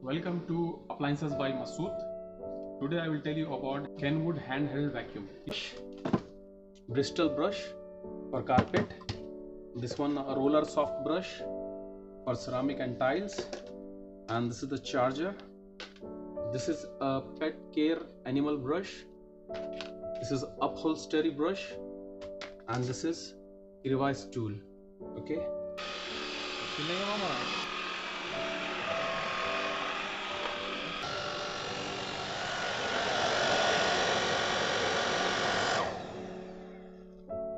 Welcome to Appliances by Masood. Today I will tell you about Kenwood handheld vacuum. Bristol brush for carpet. This one a roller soft brush for ceramic and tiles. And this is the charger. This is a pet care animal brush. This is upholstery brush. And this is revise tool. Okay.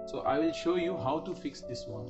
So I will show you how to fix this one.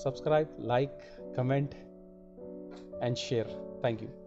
Subscribe, like, comment and share. Thank you.